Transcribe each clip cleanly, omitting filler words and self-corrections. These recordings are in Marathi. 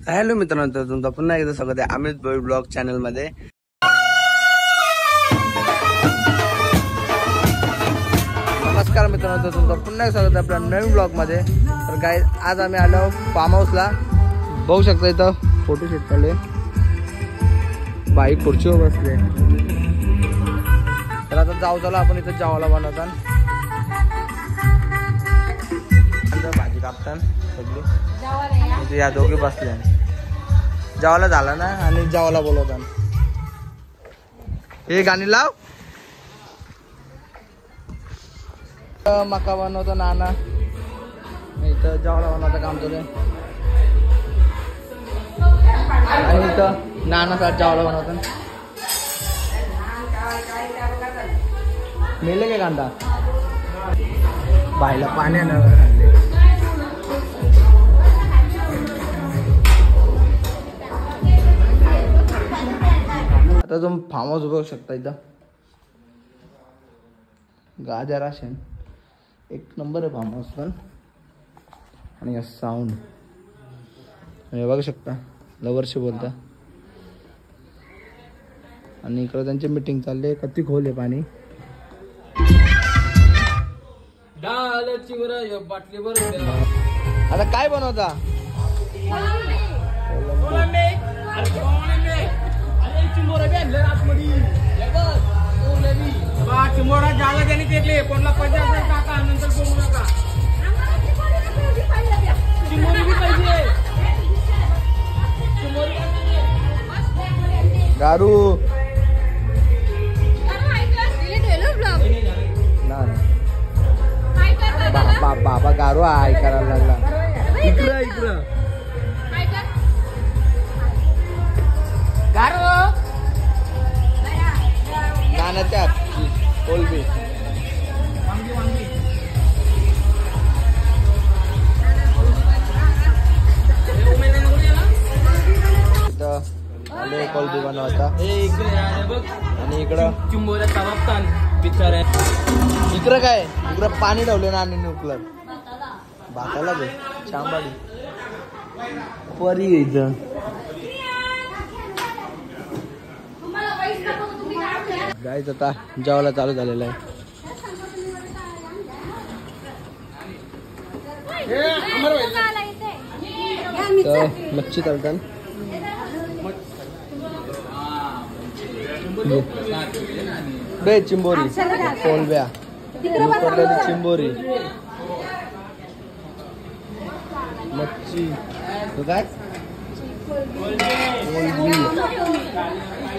हॅलो मित्रांनो, तर तुमचं पुन्हा एकदा स्वागत आहे अमित भोई ब्लॉग चॅनल मध्ये। नमस्कार मित्रांनो, तर तुमचं पुन्हा एकदा स्वागत आहे आपल्या नवीन ब्लॉग मध्ये। तर गाइस, आज आम्ही आलो फार्म हाऊसला। बघू शकता इथं फोटोशूट चालू आहे, बाई खुर्चीवर बसले। तर आता जाऊ चला आपण इथं जेवायला बनवताना भाजी कापताना सगळी या दोघे बसले। जेवायला झाला ना आणि जेवायला बोलवताना हे गाणी लाव। मका बनवतो नाना, इथं जेवायला बनवतं काम चालू आहे। आणि इथं नाना साथ जेवायला बनवतं। मेले काय कांदा बायला पाण्यानं आता तुम्ही फार्म हाऊस बघू शकता। इथं गाजर राशन एक नंबर आहे फार्म हाऊस पण। आणि साऊंड आणि बघू शकता लवर्सशी बोलता। आणि इकडे त्यांची मीटिंग चालली आहे, किती खोल आहे पाणी। आता काय बनवता? चिंबोरा झाला त्यांनी तेले कोणला 50 टाका नंतर बोलू नका। चिंबोरी बी पाहिजे, चिंबोरी गारू बाबा गारू आहे करायला लागला। इकडं इकडं गारो गाण्याच्या कोलबी कोलबी बनवता। आणि इकडं चिंबोऱ्या तवाबतान बिचारे। इकडं काय, इकडं पाणी ठेवलं ना आणि न्यूक्लियर भाताला दे चांबाडी परी इथं। गाईच आता जेवायला चालू झालेलं आहे। तर मच्छी तळतान बे चिंबोरी कोलब्या उकडलेली चिंबोरी मच्छी काय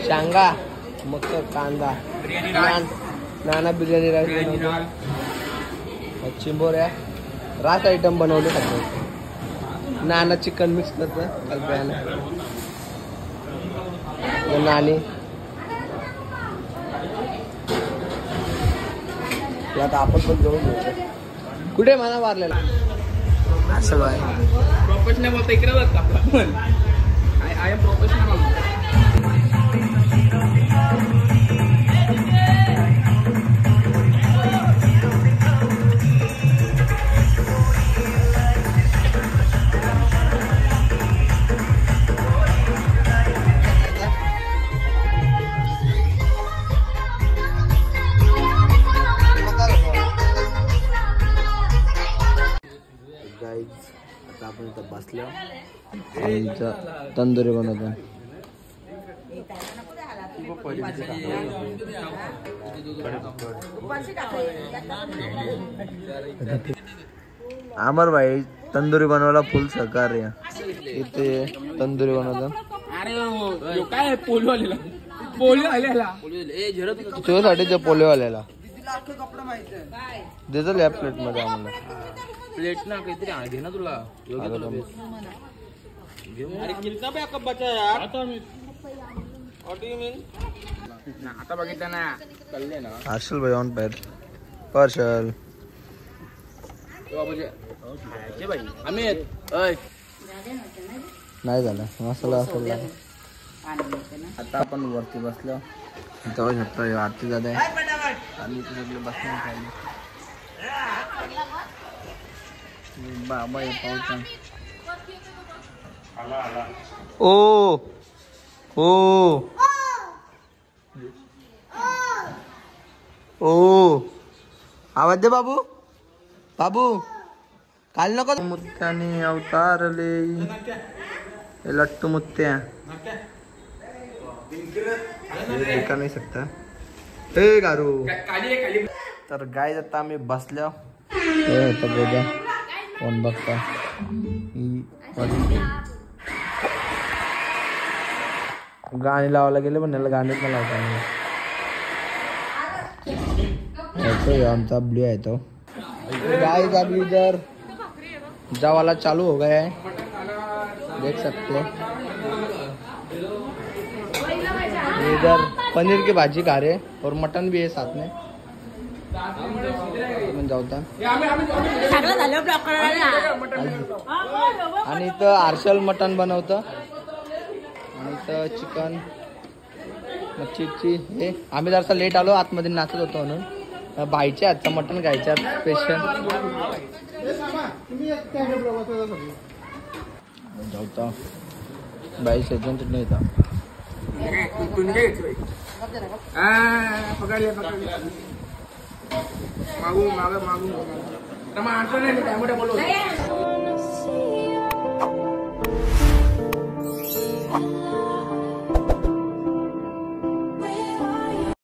शांगा मग कांदा नाना बिर्याणी राईस चिंबोऱ्या रास आयटम बनवले सगळे। नाना चिकन मिक्स करतं कल्प्यानं नानी। आता आपण पण जेवून घेऊ। कुठे मला मारलेला असं बाय प्रोफेशनल बोलता इकडे बघ आपण। I am professional. आता आपण इथं बसलो तंदुरी बनवतो। अमर भाई तंदुरी बनवायला फुल सहकार्य। इथे तंदुरी बनवतो। अरे काय पोलिओ आलेला, पोलिओ आलेला तुझ्यासाठी जे पोलिओ आलेला देतो या प्लेट मध्ये आम्हाला। प्लेट ना काहीतरी घे ना तुला। अरे किलचा बॅकअप बचा यार। आता बघितलं ना कळले ना। हर्षल भाई ऑन पैर पार्शल भाई अमित ओय नाही झालं मसाला असला। आता आपण वरती बसलो, जाऊ शकतो आरती जात आहे आणि सगळे बसून खाली बाबा पाऊस ओ ओ ओ आवाज दे बाबू बाबू काल नको मुत्याने अवतारले हे लट्टू मुत्या का नाही सकता हे गारू तर गाय आता आम्ही बसल्या बघा कोण बघता गाणी लावायला गेले पण याला गाणीच नाही लावता येतो आमचा ब्ल्यू आहे तो गाय अभी इधर जावाला चालू हो गया है देख सकते हो इधर पनीर की भाजी खा रहे और मटन भी है साथ में जाऊता आणि इथं आर्शल मटन बनवतं आणि इथं चिकन मच्छीची हे आम्ही जरासा लेट आलो आतमध्ये नाचत होतो म्हणून बाईच्या हातचं मटन खायच्या स्पेशल जाऊता बाई सेजंट नाही येतात मागू मागू मागू